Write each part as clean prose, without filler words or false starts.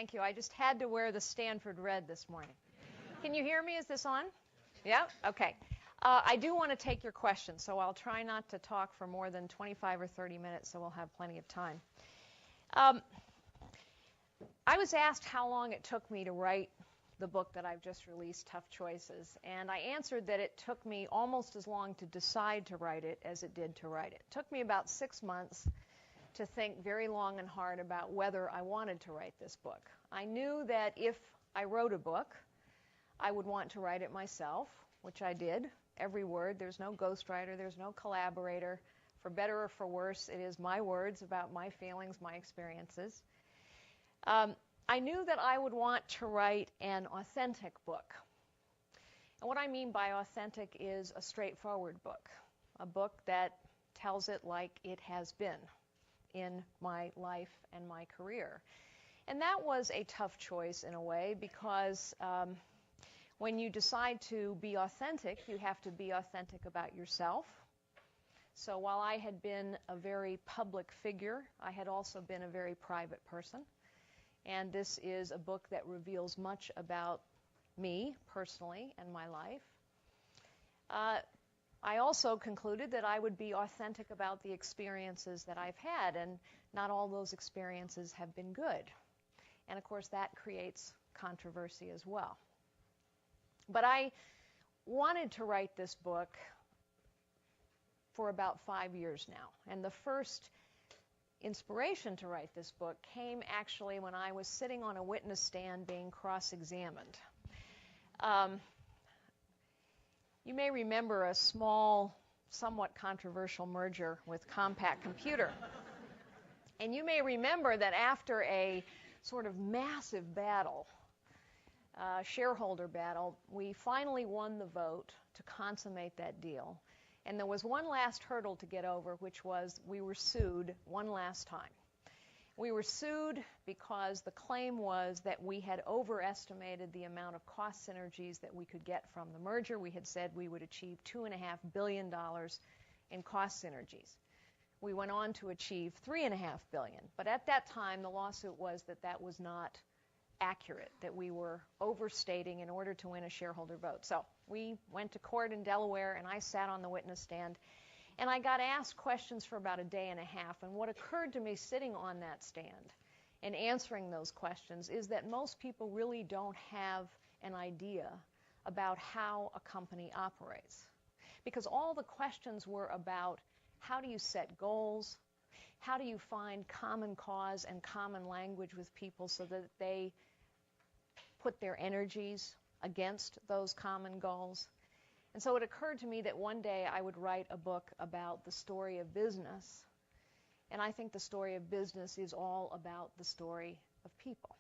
Thank you. I just had to wear the Stanford red this morning. Can you hear me? Is this on? Yeah? Okay. I do want to take your questions, so I'll try not to talk for more than 25 or 30 minutes, so we'll have plenty of time. I was asked how long it took me to write the book that I've just released, Tough Choices, and I answered that it took me almost as long to decide to write it as it did to write it. It took me about 6 months to think very long and hard about whether I wanted to write this book. I knew that if I wrote a book, I would want to write it myself, which I did. Every word. There's no ghostwriter. There's no collaborator. For better or for worse, it is my words about my feelings, my experiences. I knew that I would want to write an authentic book. And what I mean by authentic is a straightforward book, a book that tells it like it has been in my life and my career. And that was a tough choice in a way because when you decide to be authentic, you have to be authentic about yourself. So while I had been a very public figure, I had also been a very private person. And this is a book that reveals much about me personally and my life. I also concluded that I would be authentic about the experiences that I've had, and not all those experiences have been good. And of course, that creates controversy as well. But I wanted to write this book for about 5 years now. And the first inspiration to write this book came actually when I was sitting on a witness stand being cross-examined. You may remember a small, somewhat controversial merger with Compaq Computer. And you may remember that after a sort of massive battle, shareholder battle, we finally won the vote to consummate that deal. And there was one last hurdle to get over, which was we were sued one last time. We were sued because the claim was that we had overestimated the amount of cost synergies that we could get from the merger. We had said we would achieve $2.5 billion in cost synergies. We went on to achieve $3.5 billion. But at that time, the lawsuit was that that was not accurate, that we were overstating in order to win a shareholder vote. So we went to court in Delaware, and I sat on the witness stand, and I got asked questions for about a day and a half. And what occurred to me sitting on that stand and answering those questions is that most people really don't have an idea about how a company operates. Because all the questions were about how do you set goals, how do you find common cause and common language with people so that they put their energies against those common goals. And so it occurred to me that one day I would write a book about the story of business. And I think the story of business is all about the story of people.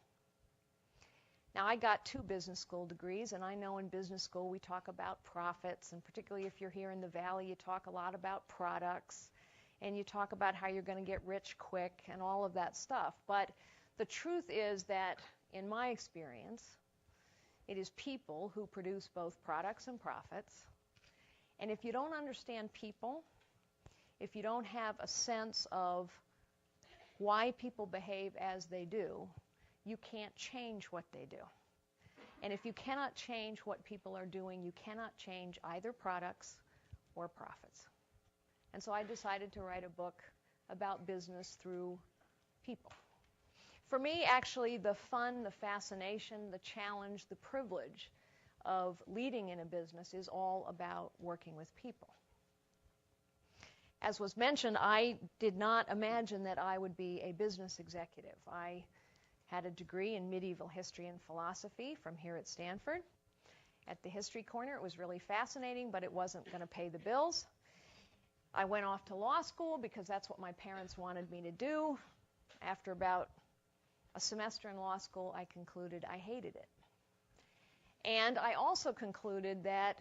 Now, I got 2 business school degrees, and I know in business school we talk about profits, and particularly if you're here in the Valley, you talk a lot about products, and you talk about how you're going to get rich quick and all of that stuff. But the truth is that, in my experience, it is people who produce both products and profits. And if you don't understand people, if you don't have a sense of why people behave as they do, you can't change what they do. And if you cannot change what people are doing, you cannot change either products or profits. And so I decided to write a book about business through people. For me, actually, the fun, the fascination, the challenge, the privilege of leading in a business is all about working with people. As was mentioned, I did not imagine that I would be a business executive. I had a degree in medieval history and philosophy from here at Stanford. At the History Corner, it was really fascinating, but it wasn't going to pay the bills. I went off to law school because that's what my parents wanted me to do. After about a semester in law school, I concluded I hated it. And I also concluded that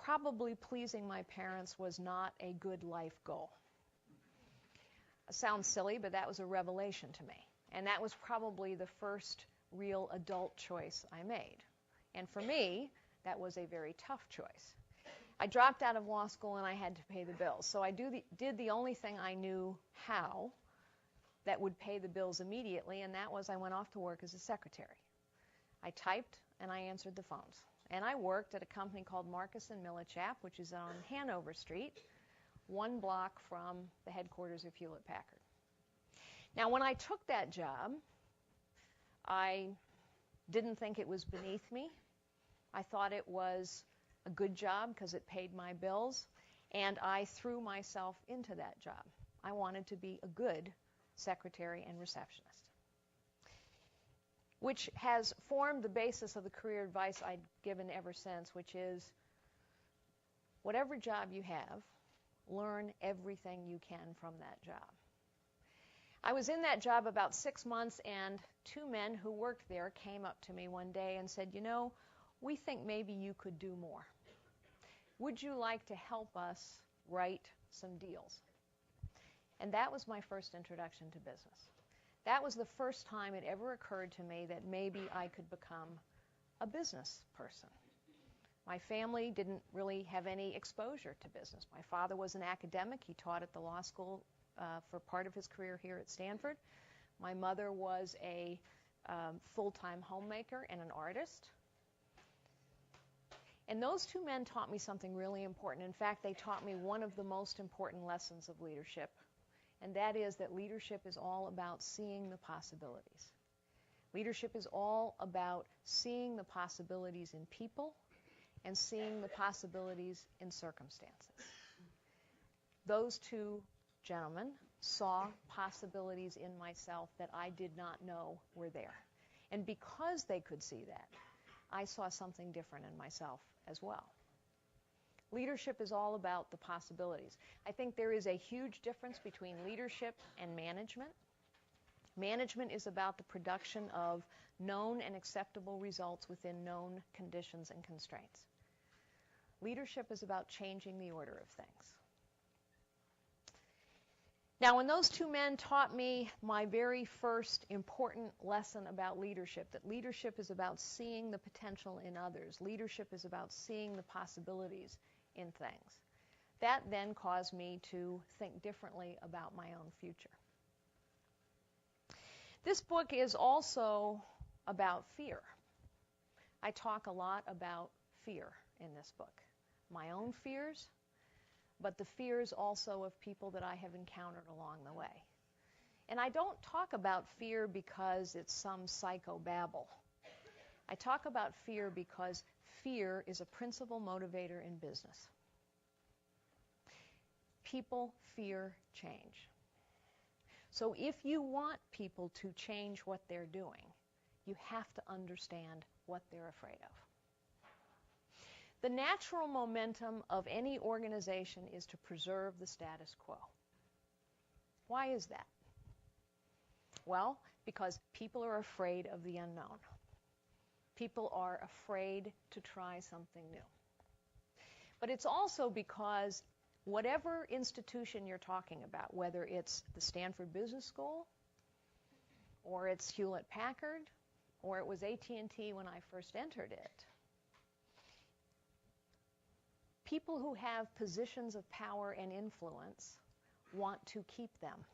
probably pleasing my parents was not a good life goal. It sounds silly, but that was a revelation to me. And that was probably the first real adult choice I made. And for me, that was a very tough choice. I dropped out of law school and I had to pay the bills. So I did the only thing I knew how, that would pay the bills immediately, and that was I went off to work as a secretary. I typed and I answered the phones. And I worked at a company called Marcus and Millichap, which is on Hanover Street, 1 block from the headquarters of Hewlett-Packard. Now, when I took that job, I didn't think it was beneath me. I thought it was a good job because it paid my bills, and I threw myself into that job. I wanted to be a good secretary and receptionist, which has formed the basis of the career advice I've given ever since, which is whatever job you have, learn everything you can from that job. I was in that job about 6 months, and 2 men who worked there came up to me one day and said, you know, we think maybe you could do more. Would you like to help us write some deals? And that was my first introduction to business. That was the first time it ever occurred to me that maybe I could become a business person. My family didn't really have any exposure to business. My father was an academic. He taught at the law school for part of his career here at Stanford. My mother was a full-time homemaker and an artist. And those 2 men taught me something really important. In fact, they taught me one of the most important lessons of leadership, and that is that leadership is all about seeing the possibilities. Leadership is all about seeing the possibilities in people and seeing the possibilities in circumstances. Those 2 gentlemen saw possibilities in myself that I did not know were there. And because they could see that, I saw something different in myself as well. Leadership is all about the possibilities. I think there is a huge difference between leadership and management. Management is about the production of known and acceptable results within known conditions and constraints. Leadership is about changing the order of things. Now, when those 2 men taught me my very first important lesson about leadership, that leadership is about seeing the potential in others, leadership is about seeing the possibilities in things, that then caused me to think differently about my own future. This book is also about fear. I talk a lot about fear in this book. My own fears, but the fears also of people that I have encountered along the way. And I don't talk about fear because it's some psychobabble. I talk about fear because fear is a principal motivator in business. People fear change. So if you want people to change what they're doing, you have to understand what they're afraid of. The natural momentum of any organization is to preserve the status quo. Why is that? Well, because people are afraid of the unknown. People are afraid to try something new. But it's also because whatever institution you're talking about, whether it's the Stanford Business School, or it's Hewlett-Packard, or it was AT&T when I first entered it, people who have positions of power and influence want to keep them.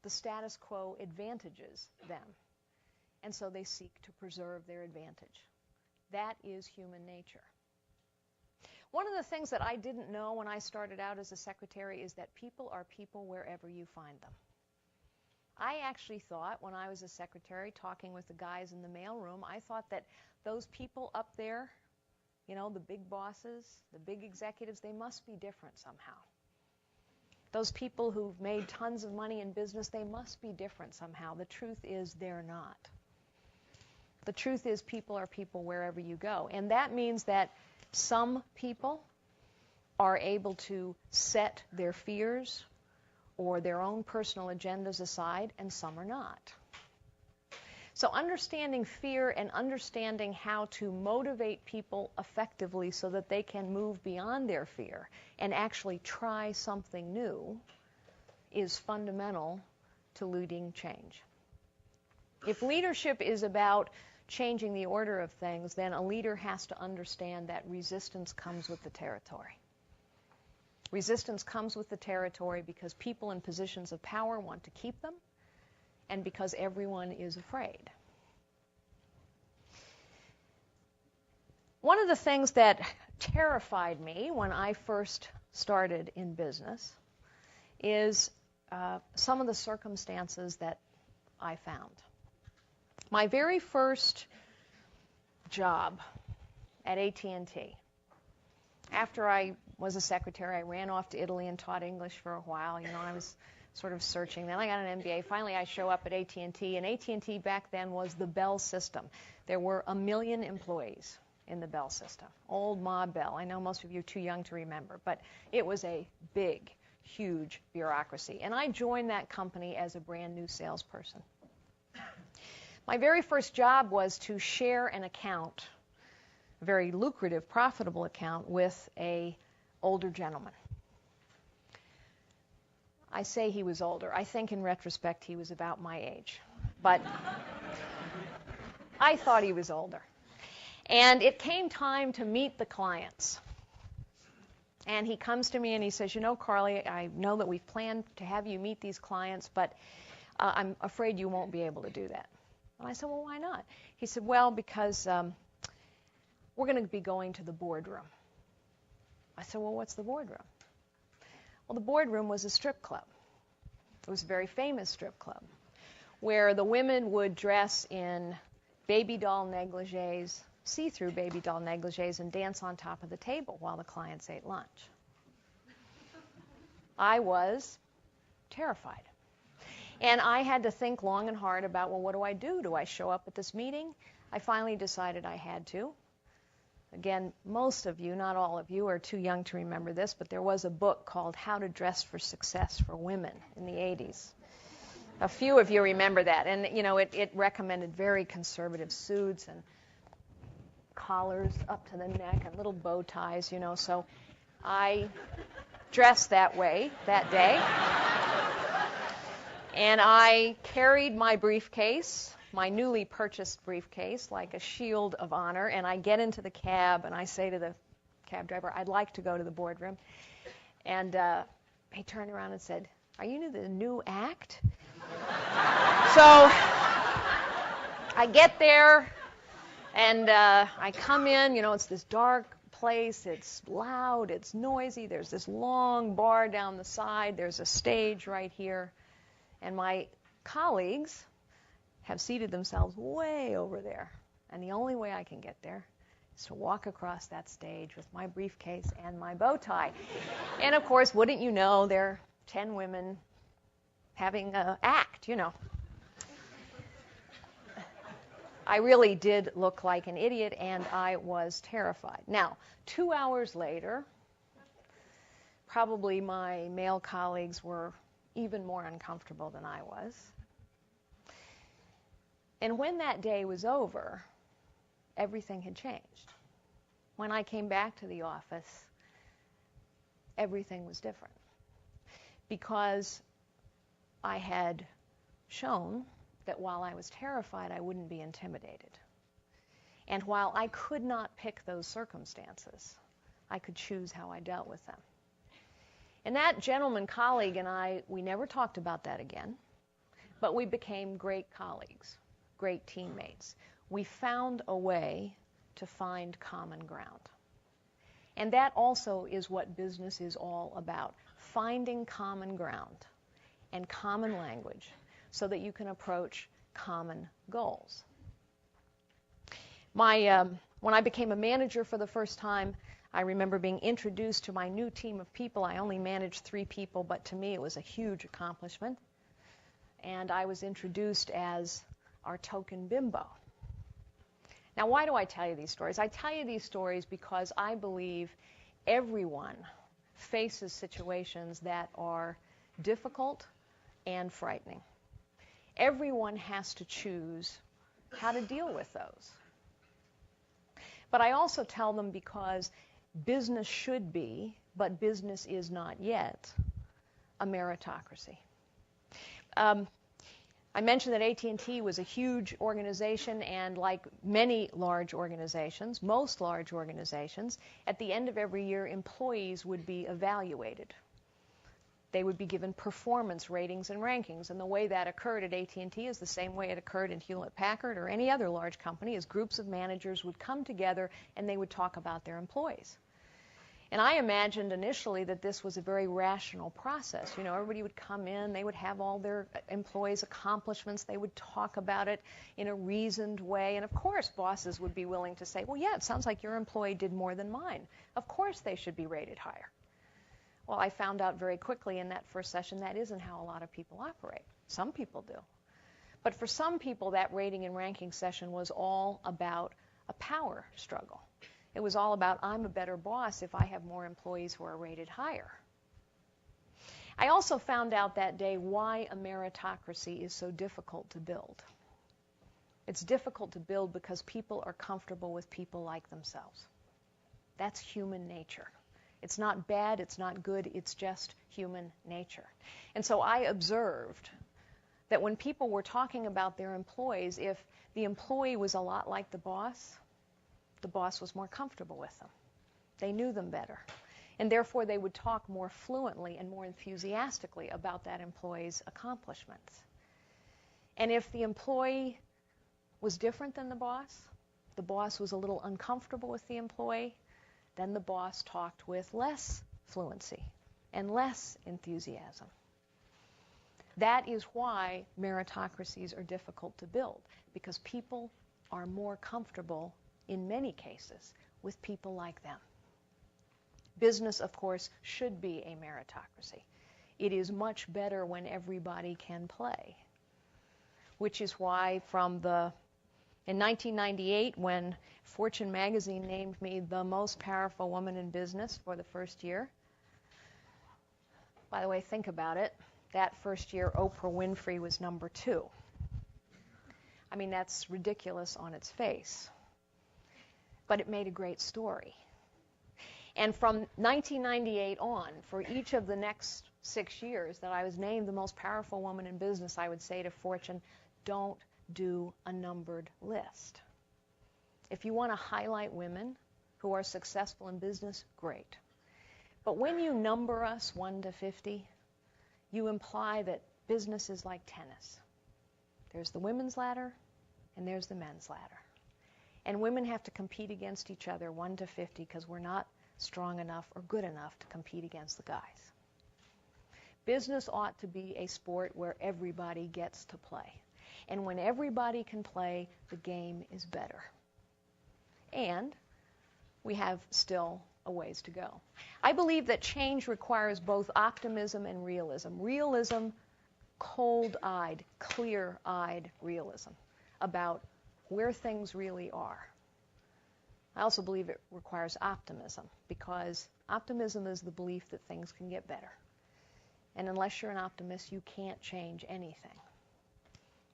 The status quo advantages them, and so they seek to preserve their advantage. That is human nature. One of the things that I didn't know when I started out as a secretary is that people are people wherever you find them. I actually thought when I was a secretary talking with the guys in the mailroom, I thought that those people up there, you know, the big bosses, the big executives, they must be different somehow. Those people who've made tons of money in business, they must be different somehow. The truth is they're not. The truth is people are people wherever you go. And that means that some people are able to set their fears or their own personal agendas aside, and some are not. So understanding fear and understanding how to motivate people effectively so that they can move beyond their fear and actually try something new is fundamental to leading change. If leadership is about changing the order of things, then a leader has to understand that resistance comes with the territory. Resistance comes with the territory because people in positions of power want to keep them, and because everyone is afraid. One of the things that terrified me when I first started in business is some of the circumstances that I found. My very first job at AT&T, after I was a secretary, I ran off to Italy and taught English for a while. I was sort of searching. Then I got an MBA. Finally, I show up at AT&T, and AT&T back then was the Bell system. There were 1 million employees in the Bell system. Old Ma Bell. I know most of you are too young to remember, but it was a big, huge bureaucracy. And I joined that company as a brand new salesperson. My very first job was to share an account, a very lucrative, profitable account, with an older gentleman. I say he was older. I think in retrospect he was about my age. But I thought he was older. And it came time to meet the clients. And he comes to me and he says, Carly, I know that we've planned to have you meet these clients, but I'm afraid you won't be able to do that. And I said, well, why not? He said, well, because we're going to be going to the boardroom. I said, well, what's the boardroom? Well, the boardroom was a strip club. It was a very famous strip club where the women would dress in baby doll negligees, see-through baby doll negligees, and dance on top of the table while the clients ate lunch. I was terrified. And I had to think long and hard about, well, what do I do? Do I show up at this meeting? I finally decided I had to. Again, most of you, not all of you, are too young to remember this, but there was a book called How to Dress for Success for Women in the 80s. A few of you remember that. And, it recommended very conservative suits and collars up to the neck and little bow ties, So I dressed that way that day. And I carried my briefcase, my newly purchased briefcase, like a shield of honor, and I get into the cab, and I say to the cab driver, I'd like to go to the boardroom. And he turned around and said, are you the new act? So I get there, and I come in. It's this dark place. It's loud. It's noisy. There's this long bar down the side. There's a stage right here. And my colleagues have seated themselves way over there. And the only way I can get there is to walk across that stage with my briefcase and my bow tie. And, of course, wouldn't you know, there are 10 women having an act, I really did look like an idiot, and I was terrified. Now, 2 hours later, probably my male colleagues were even more uncomfortable than I was. And when that day was over, everything had changed. When I came back to the office, everything was different. Because I had shown that while I was terrified, I wouldn't be intimidated. And while I could not pick those circumstances, I could choose how I dealt with them. And that gentleman colleague and I, we never talked about that again, but we became great colleagues, great teammates. We found a way to find common ground. And that also is what business is all about, finding common ground and common language so that you can approach common goals. When I became a manager for the first time, I remember being introduced to my new team of people. I only managed 3 people, but to me it was a huge accomplishment. And I was introduced as our token bimbo. Now, why do I tell you these stories? I tell you these stories because I believe everyone faces situations that are difficult and frightening. Everyone has to choose how to deal with those. But I also tell them because business should be, but business is not yet, a meritocracy. I mentioned that AT&T was a huge organization, and like many large organizations, most large organizations, at the end of every year, employees would be evaluated. They would be given performance ratings and rankings, and the way that occurred at AT&T is the same way it occurred in Hewlett-Packard or any other large company, as groups of managers would come together and they would talk about their employees. And I imagined initially that this was a very rational process. You know, everybody would come in, they would have all their employees' accomplishments, they would talk about it in a reasoned way, and of course bosses would be willing to say, well, yeah, it sounds like your employee did more than mine. Of course they should be rated higher. Well, I found out very quickly in that first session that isn't how a lot of people operate. Some people do. But for some people, that rating and ranking session was all about a power struggle. It was all about, I'm a better boss if I have more employees who are rated higher. I also found out that day why a meritocracy is so difficult to build. It's difficult to build because people are comfortable with people like themselves. That's human nature. It's not bad, it's not good, it's just human nature. And so I observed that when people were talking about their employees, if the employee was a lot like the boss was more comfortable with them. They knew them better. And therefore, they would talk more fluently and more enthusiastically about that employee's accomplishments. And if the employee was different than the boss was a little uncomfortable with the employee, then the boss talked with less fluency and less enthusiasm. That is why meritocracies are difficult to build, because people are more comfortable in many cases, with people like them. Business, of course, should be a meritocracy. It is much better when everybody can play, which is why in 1998, when Fortune magazine named me the most powerful woman in business for the first year, by the way, think about it, that first year Oprah Winfrey was number 2. I mean, that's ridiculous on its face. But it made a great story. And from 1998 on, for each of the next 6 years that I was named the most powerful woman in business, I would say to Fortune, don't do a numbered list. If you want to highlight women who are successful in business, great. But when you number us 1 to 50, you imply that business is like tennis. There's the women's ladder, and there's the men's ladder. And women have to compete against each other 1 to 50 because we're not strong enough or good enough to compete against the guys. Business ought to be a sport where everybody gets to play. And when everybody can play, the game is better. And we have still a ways to go. I believe that change requires both optimism and realism. Realism, cold-eyed, clear-eyed realism about where things really are. I also believe it requires optimism, because optimism is the belief that things can get better. And unless you're an optimist, you can't change anything.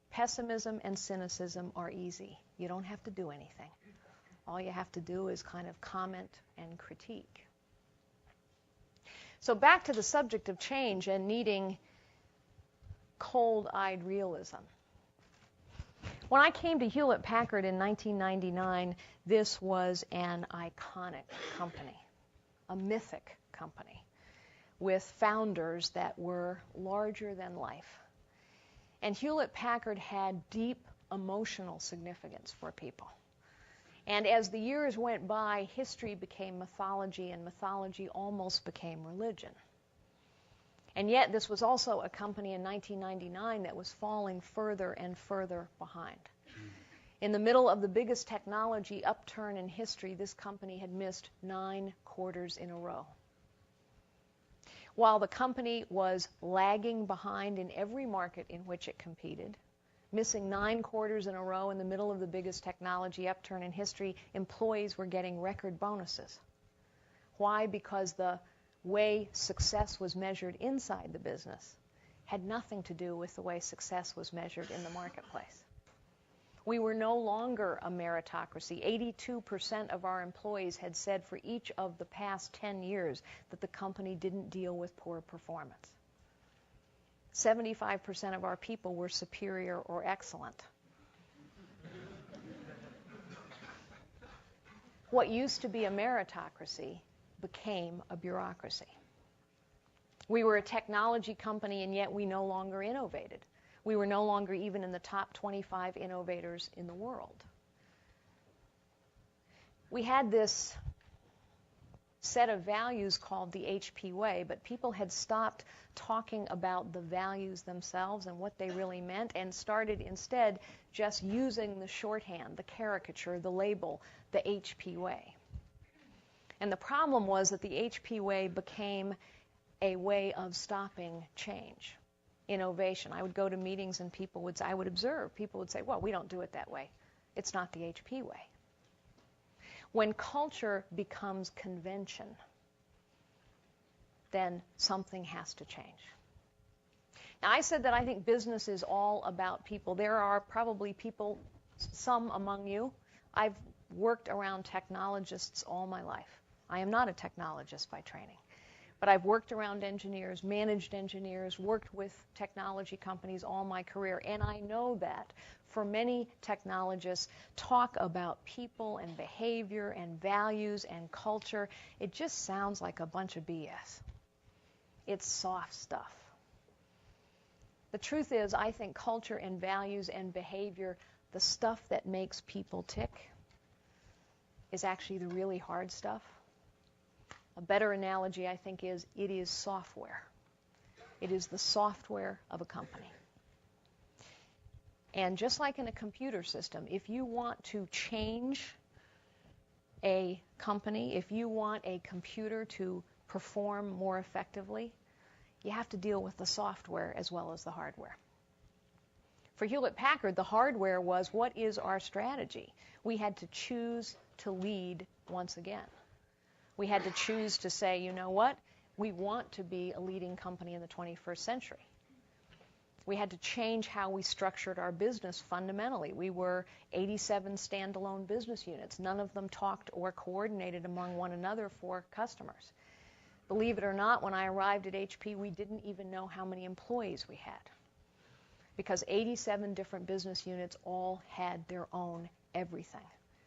Pessimism and cynicism are easy. You don't have to do anything. All you have to do is kind of comment and critique. So back to the subject of change and needing cold-eyed realism. When I came to Hewlett-Packard in 1999, this was an iconic company, a mythic company, with founders that were larger than life. And Hewlett-Packard had deep emotional significance for people. And as the years went by, history became mythology, and mythology almost became religion. And yet, this was also a company in 1999 that was falling further and further behind. In the middle of the biggest technology upturn in history, this company had missed 9 quarters in a row. While the company was lagging behind in every market in which it competed, missing 9 quarters in a row in the middle of the biggest technology upturn in history, employees were getting record bonuses. Why? Because the way success was measured inside the business had nothing to do with the way success was measured in the marketplace. We were no longer a meritocracy. 82% of our employees had said for each of the past 10 years that the company didn't deal with poor performance. 75% of our people were superior or excellent. What used to be a meritocracy became a bureaucracy. We were a technology company, and yet we no longer innovated. We were no longer even in the top 25 innovators in the world. We had this set of values called the HP Way, but people had stopped talking about the values themselves and what they really meant and started instead just using the shorthand, the caricature, the label, the HP Way. And the problem was that the HP Way became a way of stopping change, innovation. I would go to meetings and I would observe, people would say, well, we don't do it that way. It's not the HP Way. When culture becomes convention, then something has to change. Now, I said that I think business is all about people. There are probably people, some among you, I've worked around technologists all my life. I am not a technologist by training, but I've worked around engineers, managed engineers, worked with technology companies all my career, and I know that for many technologists, talk about people and behavior and values and culture, it just sounds like a bunch of BS. It's soft stuff. The truth is, I think culture and values and behavior, the stuff that makes people tick, is actually the really hard stuff. A better analogy, I think, is it is software. It is the software of a company. And just like in a computer system, if you want to change a company, if you want a computer to perform more effectively, you have to deal with the software as well as the hardware. For Hewlett-Packard, the hardware was, what is our strategy? We had to choose to lead once again. We had to choose to say, you know what? We want to be a leading company in the 21st century. We had to change how we structured our business fundamentally. We were 87 standalone business units. None of them talked or coordinated among one another for customers. Believe it or not, when I arrived at HP, we didn't even know how many employees we had, because 87 different business units all had their own everything,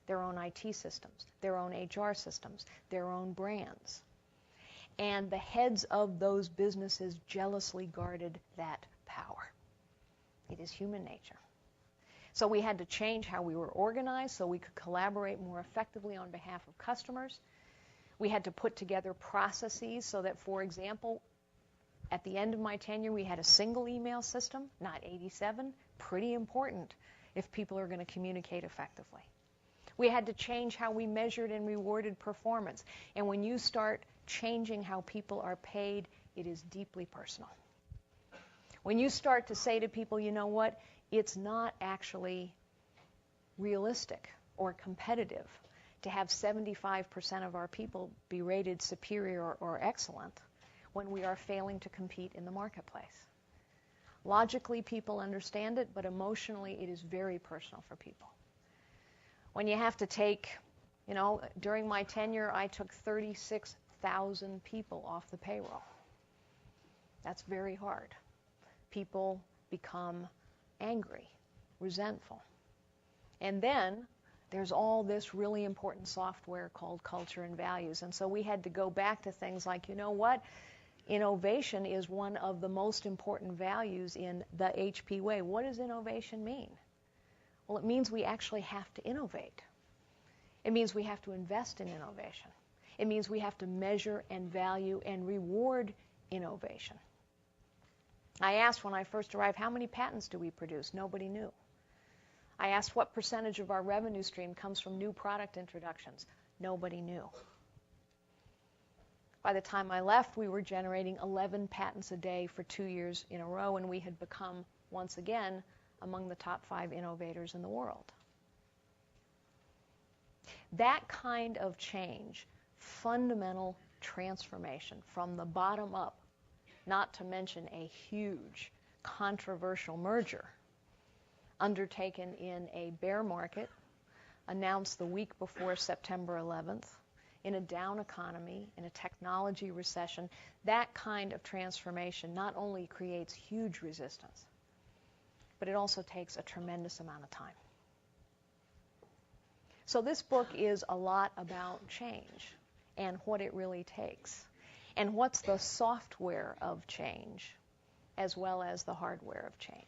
their own IT systems, their own HR systems, their own brands. And the heads of those businesses jealously guarded that power. It is human nature. So we had to change how we were organized so we could collaborate more effectively on behalf of customers. We had to put together processes so that, for example, at the end of my tenure, we had a single email system, not 87. Pretty important if people are going to communicate effectively. We had to change how we measured and rewarded performance. And when you start changing how people are paid, it is deeply personal. When you start to say to people, you know what, it's not actually realistic or competitive to have 75% of our people be rated superior or excellent when we are failing to compete in the marketplace. Logically, people understand it, but emotionally, it is very personal for people. When you have to take, during my tenure, I took 36,000 people off the payroll. That's very hard. People become angry, resentful. And then there's all this really important software called culture and values. And so we had to go back to things like, you know what? Innovation is one of the most important values in the HP Way. What does innovation mean? Well, it means we actually have to innovate. It means we have to invest in innovation. It means we have to measure and value and reward innovation. I asked when I first arrived, how many patents do we produce? Nobody knew. I asked what percentage of our revenue stream comes from new product introductions. Nobody knew. By the time I left, we were generating 11 patents a day for 2 years in a row, and we had become, once again, among the top 5 innovators in the world. That kind of change, fundamental transformation from the bottom up, not to mention a huge controversial merger undertaken in a bear market, announced the week before September 11th, in a down economy, in a technology recession, that kind of transformation not only creates huge resistance, but it also takes a tremendous amount of time. So this book is a lot about change and what it really takes, and what's the software of change as well as the hardware of change.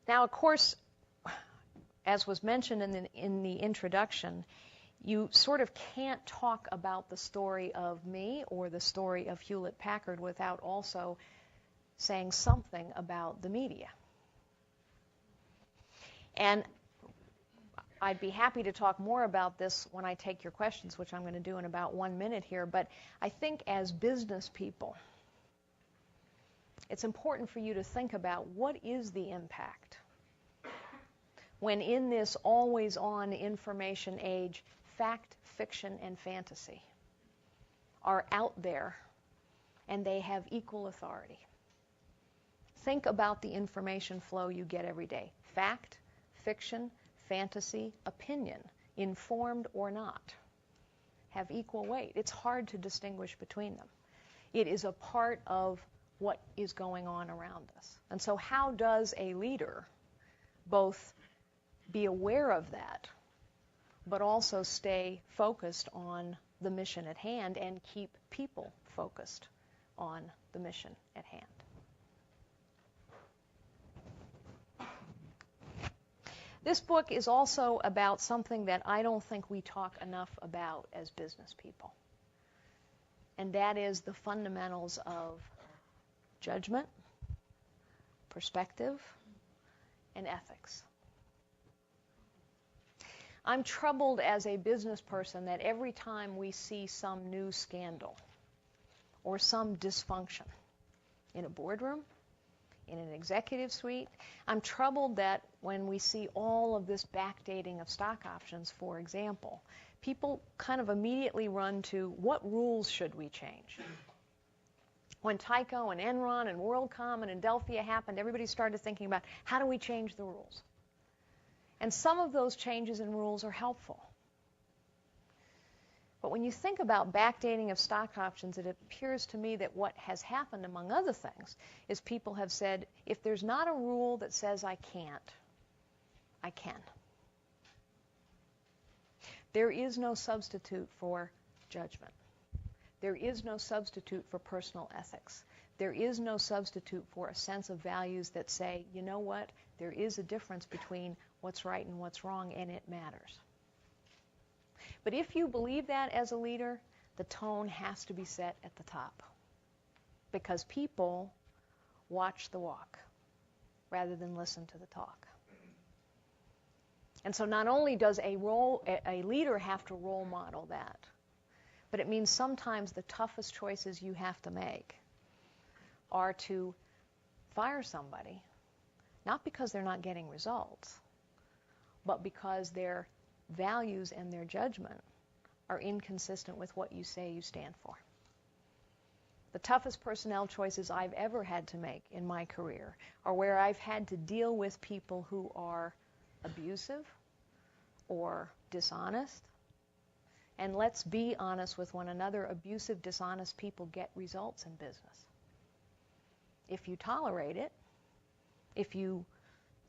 Now, of course, as was mentioned in the introduction, you sort of can't talk about the story of me or the story of Hewlett-Packard without also saying something about the media. And I'd be happy to talk more about this when I take your questions, which I'm going to do in about 1 minute here. But I think as business people, it's important for you to think about what is the impact when in this always-on information age, fact, fiction, and fantasy are out there and they have equal authority. Think about the information flow you get every day. Fact, fiction, fantasy, opinion, informed or not, have equal weight. It's hard to distinguish between them. It is a part of what is going on around us. And so how does a leader both be aware of that, but also stay focused on the mission at hand and keep people focused on the mission at hand? This book is also about something that I don't think we talk enough about as business people, and that is the fundamentals of judgment, perspective, and ethics. I'm troubled as a business person that every time we see some new scandal or some dysfunction in a boardroom, in an executive suite, I'm troubled that when we see all of this backdating of stock options, for example, people kind of immediately run to what rules should we change? When Tyco and Enron and WorldCom and Adelphia happened, everybody started thinking about how do we change the rules? And some of those changes in rules are helpful. But when you think about backdating of stock options, it appears to me that what has happened, among other things, is people have said, if there's not a rule that says I can't, I can. There is no substitute for judgment. There is no substitute for personal ethics. There is no substitute for a sense of values that say, you know what, there is a difference between what's right and what's wrong, and it matters. But if you believe that as a leader, the tone has to be set at the top, because people watch the walk rather than listen to the talk. And so not only does a leader have to role model that, but it means sometimes the toughest choices you have to make are to fire somebody, not because they're not getting results, but because their values and their judgment are inconsistent with what you say you stand for. The toughest personnel choices I've ever had to make in my career are where I've had to deal with people who are abusive or dishonest. And let's be honest with one another, abusive, dishonest people get results in business. If you tolerate it, if you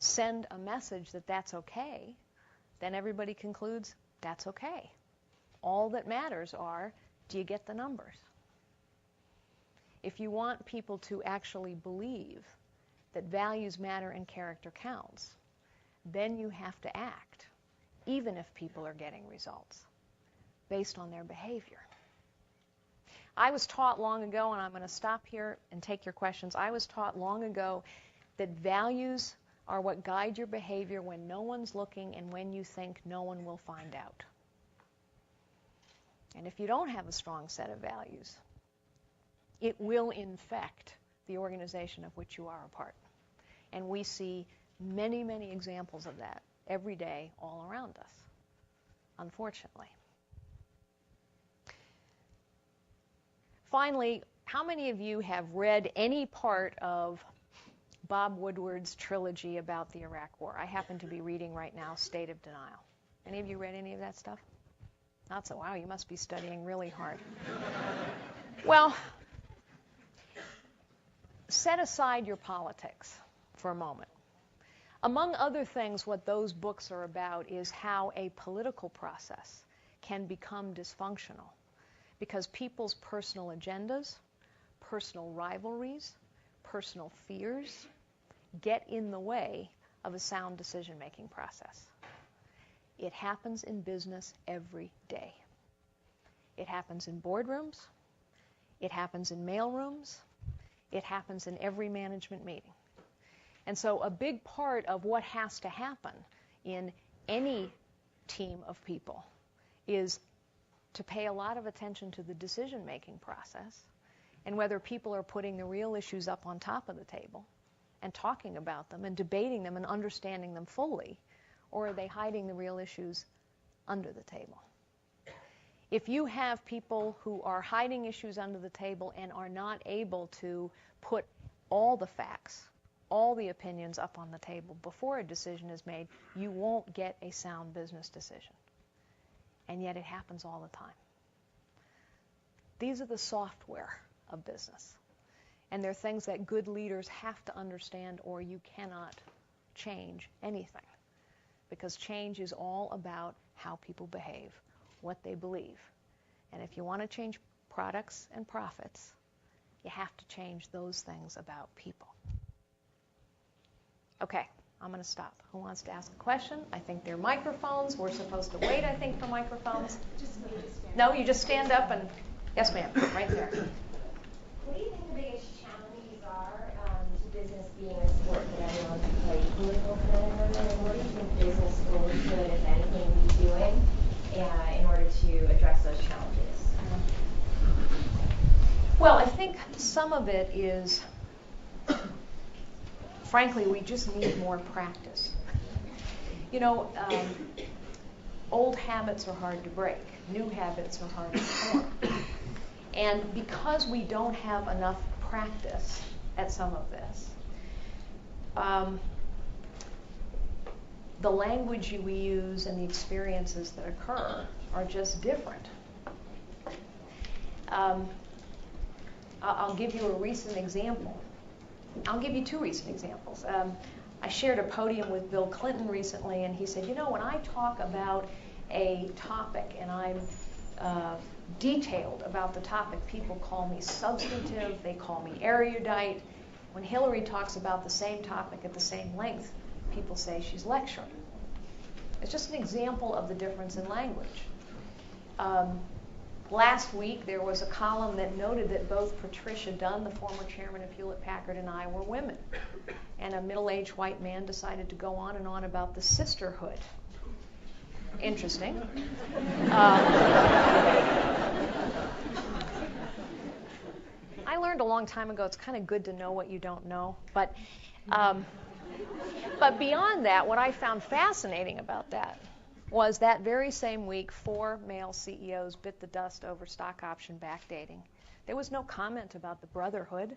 send a message that that's okay, then everybody concludes that's okay. All that matters are, do you get the numbers? If you want people to actually believe that values matter and character counts, then you have to act, even if people are getting results, based on their behavior. I was taught long ago, and I'm going to stop here and take your questions. I was taught long ago that values are what guide your behavior when no one's looking and when you think no one will find out. And if you don't have a strong set of values, it will infect the organization of which you are a part. And we see many, many examples of that every day all around us, unfortunately. Finally, how many of you have read any part of Bob Woodward's trilogy about the Iraq War? I happen to be reading right now State of Denial. Any of you read any of that stuff? Not so. Wow, you must be studying really hard. Well, set aside your politics for a moment. Among other things, what those books are about is how a political process can become dysfunctional because people's personal agendas, personal rivalries, personal fears get in the way of a sound decision-making process. It happens in business every day. It happens in boardrooms. It happens in mailrooms. It happens in every management meeting. And so a big part of what has to happen in any team of people is to pay a lot of attention to the decision-making process and whether people are putting the real issues up on top of the table and talking about them and debating them and understanding them fully, or are they hiding the real issues under the table? If you have people who are hiding issues under the table and are not able to put all the facts, all the opinions up on the table before a decision is made, you won't get a sound business decision. And yet it happens all the time. These are the software of business. And they're things that good leaders have to understand, or you cannot change anything. Because change is all about how people behave, what they believe. And if you want to change products and profits, you have to change those things about people. Okay, I'm going to stop. Who wants to ask a question? I think there are microphones. We're supposed to wait, I think, for microphones. No, you just stand up and, yes, ma'am, right there. What do you think the biggest challenges are to business being a sport that everyone can play equally competitively? And what do you think business schools should, if anything, be doing in order to address those challenges? Well, I think some of it is, frankly, we just need more practice. You know, old habits are hard to break. New habits are hard to form. And because we don't have enough practice at some of this, the language we use and the experiences that occur are just different. I'll give you a recent example. I'll give you two recent examples. I shared a podium with Bill Clinton recently, and he said, you know, when I talk about a topic and I'm detailed about the topic, people call me substantive, they call me erudite. When Hillary talks about the same topic at the same length, people say she's lecturing. It's just an example of the difference in language. Last week, there was a column that noted that both Patricia Dunn, the former chairman of Hewlett-Packard, and I were women. And a middle-aged white man decided to go on and on about the sisterhood. Interesting. I learned a long time ago it's kind of good to know what you don't know. But beyond that, what I found fascinating about that was that very same week, 4 male CEOs bit the dust over stock option backdating. There was no comment about the brotherhood.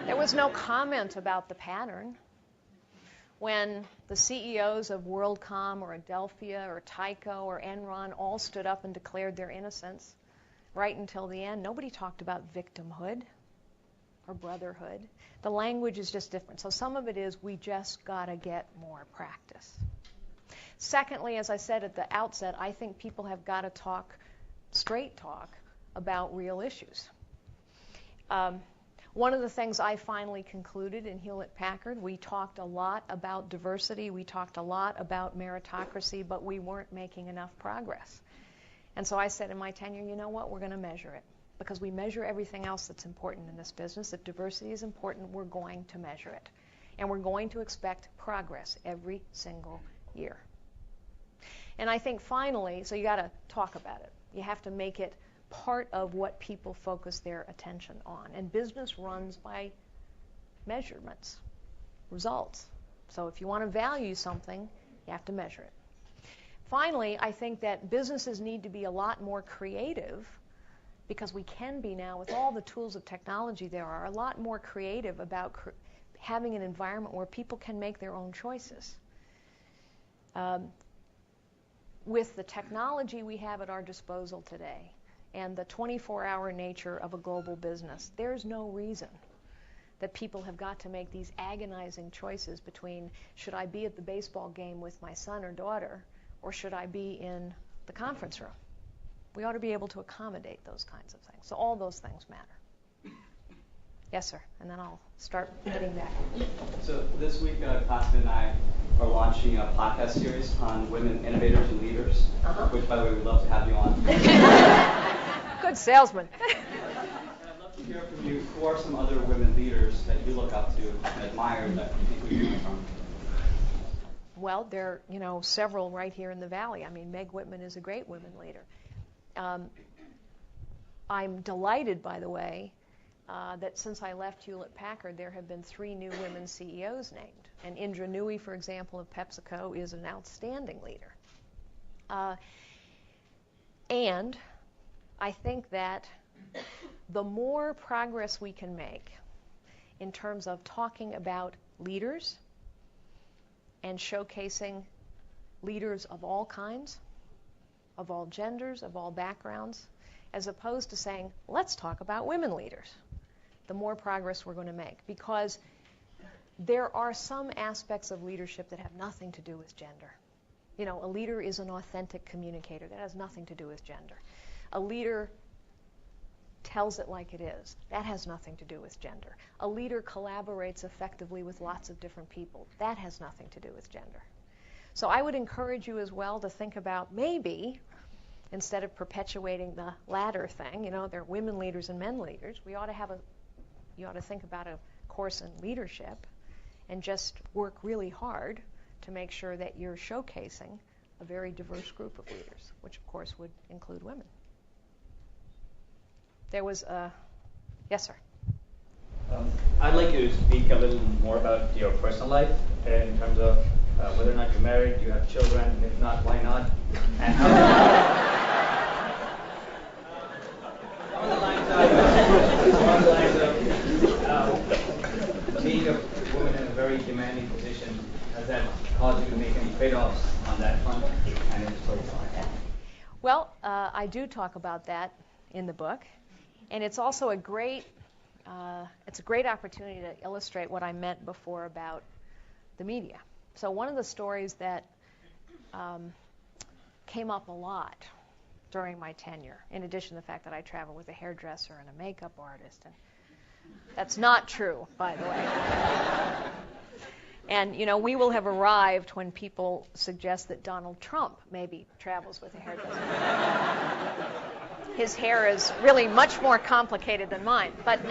There was no comment about the pattern. When the CEOs of WorldCom or Adelphia or Tyco or Enron all stood up and declared their innocence right until the end, nobody talked about victimhood or brotherhood. The language is just different. So some of it is we just got to get more practice. Secondly, as I said at the outset, I think people have got to talk, straight talk, about real issues. One of the things I finally concluded in Hewlett-Packard, we talked a lot about diversity, we talked a lot about meritocracy, but we weren't making enough progress. And so I said in my tenure, you know what, we're going to measure it. Because we measure everything else that's important in this business. If diversity is important, we're going to measure it. And we're going to expect progress every single year. And I think finally, so you got to talk about it. You have to make it part of what people focus their attention on. And business runs by measurements, results. So if you want to value something, you have to measure it. Finally, I think that businesses need to be a lot more creative, because we can be now, with all the tools of technology there are, a lot more creative about having an environment where people can make their own choices. with the technology we have at our disposal today and the 24-hour nature of a global business, there's no reason that people have got to make these agonizing choices between should I be at the baseball game with my son or daughter or should I be in the conference room. We ought to be able to accommodate those kinds of things. So all those things matter. Yes, sir. And then I'll start getting back. So this week, Costa and I are launching a podcast series on women innovators and leaders, which, by the way, we'd love to have you on. Good salesman. I'd love to hear from you. Who are some other women leaders that you look up to and admire that you think we can learn from? Well, there are, several right here in the Valley. I mean, Meg Whitman is a great women leader. I'm delighted, by the way, that since I left Hewlett-Packard, there have been 3 new women CEOs named. And Indra Nooyi, for example, of PepsiCo, is an outstanding leader. And I think that the more progress we can make in terms of talking about leaders and showcasing leaders of all kinds, of all genders, of all backgrounds, as opposed to saying, let's talk about women leaders, the more progress we're going to make. Because there are some aspects of leadership that have nothing to do with gender. A leader is an authentic communicator. That has nothing to do with gender. A leader tells it like it is. That has nothing to do with gender. A leader collaborates effectively with lots of different people. That has nothing to do with gender. So I would encourage you as well to think about maybe, instead of perpetuating the latter thing, there are women leaders and men leaders, you ought to think about a course in leadership and just work really hard to make sure that you're showcasing a very diverse group of leaders, which of course would include women. There was a... Yes, sir. I'd like you to speak a little more about your personal life in terms of whether or not you're married, do you have children, and if not, why not? And how along the lines of being a woman in a very demanding position, has that caused you to make any trade-offs on that front? And if so, why? Well, I do talk about that in the book, and it's also a great opportunity to illustrate what I meant before about the media. So one of the stories that came up a lot during my tenure, in addition to the fact that I traveled with a hairdresser and a makeup artist, and that's not true, by the way. And, we will have arrived when people suggest that Donald Trump maybe travels with a hairdresser. His hair is really much more complicated than mine. But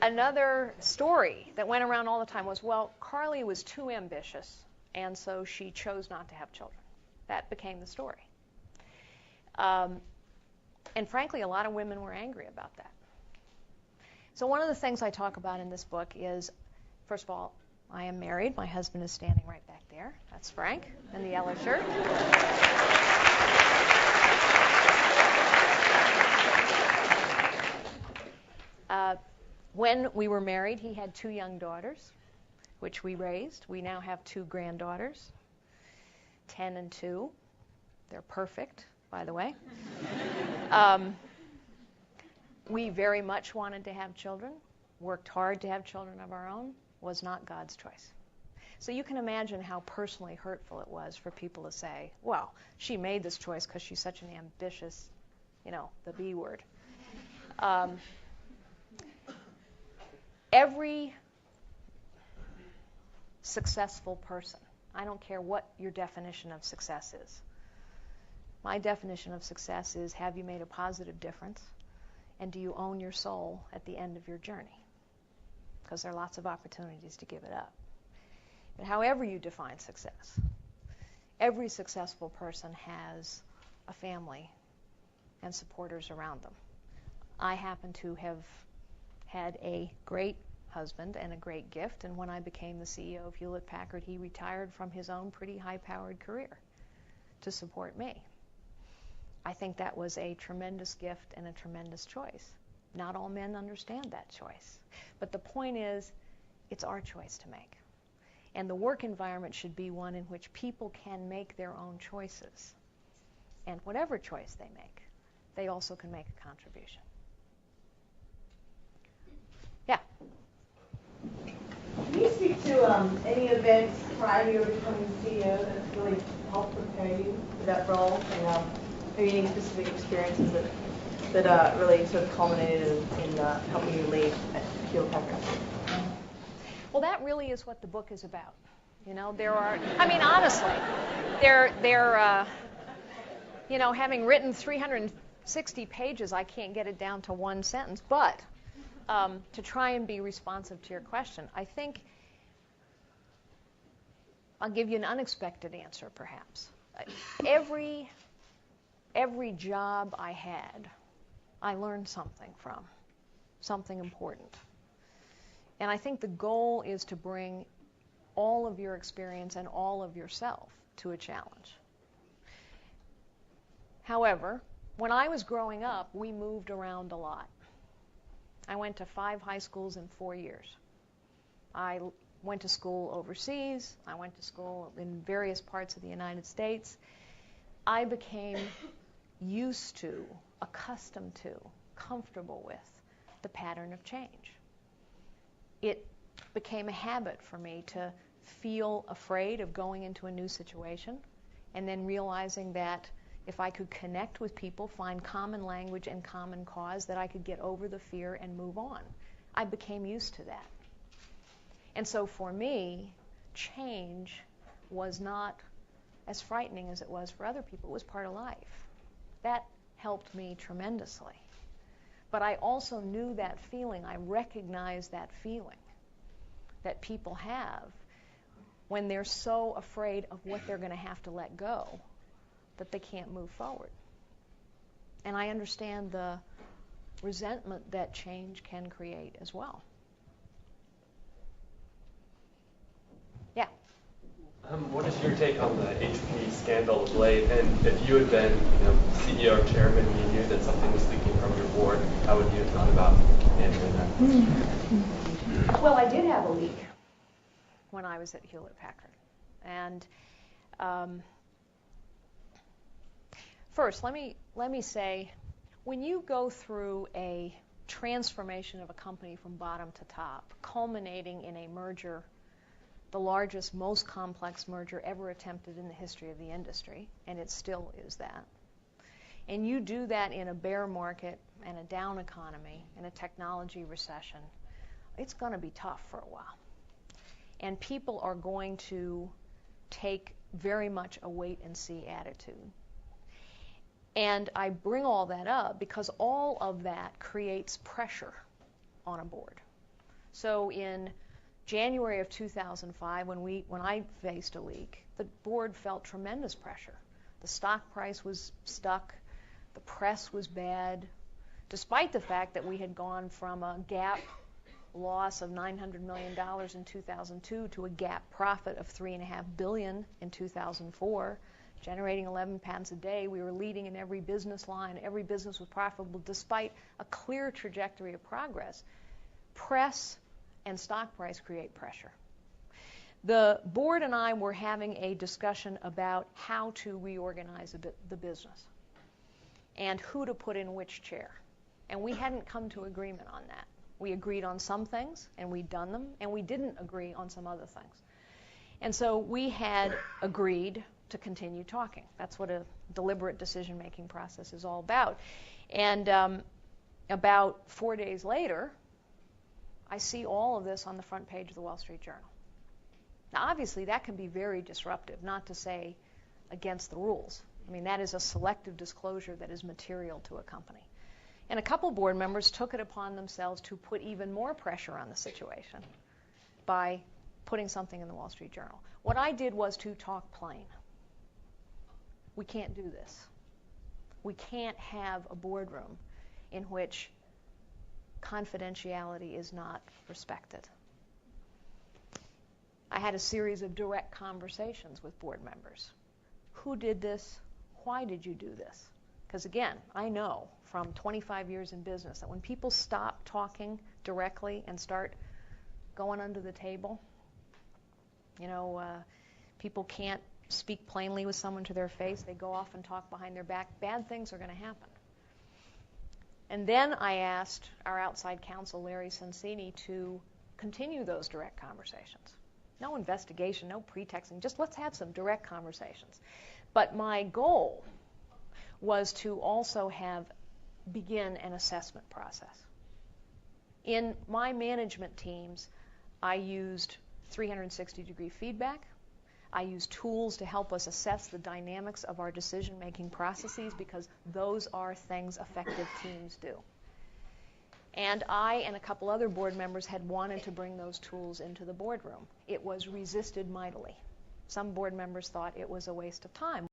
another story that went around all the time was, well, Carly was too ambitious, and so she chose not to have children. That became the story. And frankly, a lot of women were angry about that. So one of the things I talk about in this book is, first of all, I am married. My husband is standing right back there. That's Frank in the yellow shirt. When we were married, he had 2 young daughters, which we raised. We now have 2 granddaughters, 10 and 2. They're perfect, by the way. We very much wanted to have children, worked hard to have children of our own, was not God's choice. So you can imagine how personally hurtful it was for people to say, well, she made this choice because she's such an ambitious, the B word. Every successful person, I don't care what your definition of success is. My definition of success is, have you made a positive difference? And do you own your soul at the end of your journey? Because there are lots of opportunities to give it up. But however you define success, every successful person has a family and supporters around them. I happen to have had a great husband and a great gift, and when I became the CEO of Hewlett-Packard, he retired from his own pretty high-powered career to support me. I think that was a tremendous gift and a tremendous choice. Not all men understand that choice. But the point is, it's our choice to make. And the work environment should be one in which people can make their own choices. And whatever choice they make, they also can make a contribution. Yeah? Can you speak to any events prior to your becoming CEO that really helped prepare you for that role? And maybe any specific experiences that really sort of culminated in helping you lead at Hewlett Packard? Well, that really is what the book is about. You know, there are, I mean, honestly, they're you know, having written 360 pages, I can't get it down to one sentence. But to try and be responsive to your question, I think I'll give you an unexpected answer, perhaps. Every job I had, I learned something from, something important. And I think the goal is to bring all of your experience and all of yourself to a challenge. However, when I was growing up, we moved around a lot. I went to 5 high schools in 4 years. I went to school overseas. I went to school in various parts of the United States. I became used to, accustomed to, comfortable with the pattern of change. It became a habit for me to feel afraid of going into a new situation and then realizing that if I could connect with people, find common language and common cause, that I could get over the fear and move on. I became used to that. And so for me, change was not as frightening as it was for other people. It was part of life. That helped me tremendously. But I also knew that feeling. I recognized that feeling that people have when they're so afraid of what they're going to have to let go that they can't move forward. And I understand the resentment that change can create as well. Yeah? What is your take on the HP scandal of late? And if you had been CEO or chairman and you knew that something was leaking from your board, how would you have gone about handling that? Well, I did have a leak when I was at Hewlett Packard. And first, let me say, when you go through a transformation of a company from bottom to top, culminating in a merger, the largest, most complex merger ever attempted in the history of the industry, and it still is that, and you do that in a bear market and a down economy and a technology recession, it's going to be tough for a while. And people are going to take very much a wait-and-see attitude. And I bring all that up because all of that creates pressure on a board. So in January of 2005, when I faced a leak, the board felt tremendous pressure. The stock price was stuck. The press was bad, despite the fact that we had gone from a GAAP loss of $900 million in 2002 to a GAAP profit of $3.5 billion in 2004, generating 11 patents a day. We were leading in every business line. Every business was profitable despite a clear trajectory of progress. Press and stock price create pressure. The board and I were having a discussion about how to reorganize the business and who to put in which chair. And we hadn't come to agreement on that. We agreed on some things, and we'd done them, and we didn't agree on some other things. And so we had agreed to continue talking. That's what a deliberate decision-making process is all about. And about 4 days later, I see all of this on the front page of the Wall Street Journal. Now, obviously, that can be very disruptive, not to say against the rules. I mean, that is a selective disclosure that is material to a company. And a couple board members took it upon themselves to put even more pressure on the situation by putting something in the Wall Street Journal. What I did was to talk plain. We can't do this. We can't have a boardroom in which confidentiality is not respected. I had a series of direct conversations with board members. Who did this? Why did you do this? Because again, I know from 25 years in business that when people stop talking directly and start going under the table, People can't speak plainly with someone to their face. They go off and talk behind their back. Bad things are going to happen. And then I asked our outside counsel, Larry Sonsini, to continue those direct conversations. No investigation, no pretexting, just let's have some direct conversations. But my goal was to also begin an assessment process. In my management teams, I used 360-degree feedback. I used tools to help us assess the dynamics of our decision-making processes, because those are things effective teams do. And I and a couple other board members had wanted to bring those tools into the boardroom. It was resisted mightily. Some board members thought it was a waste of time.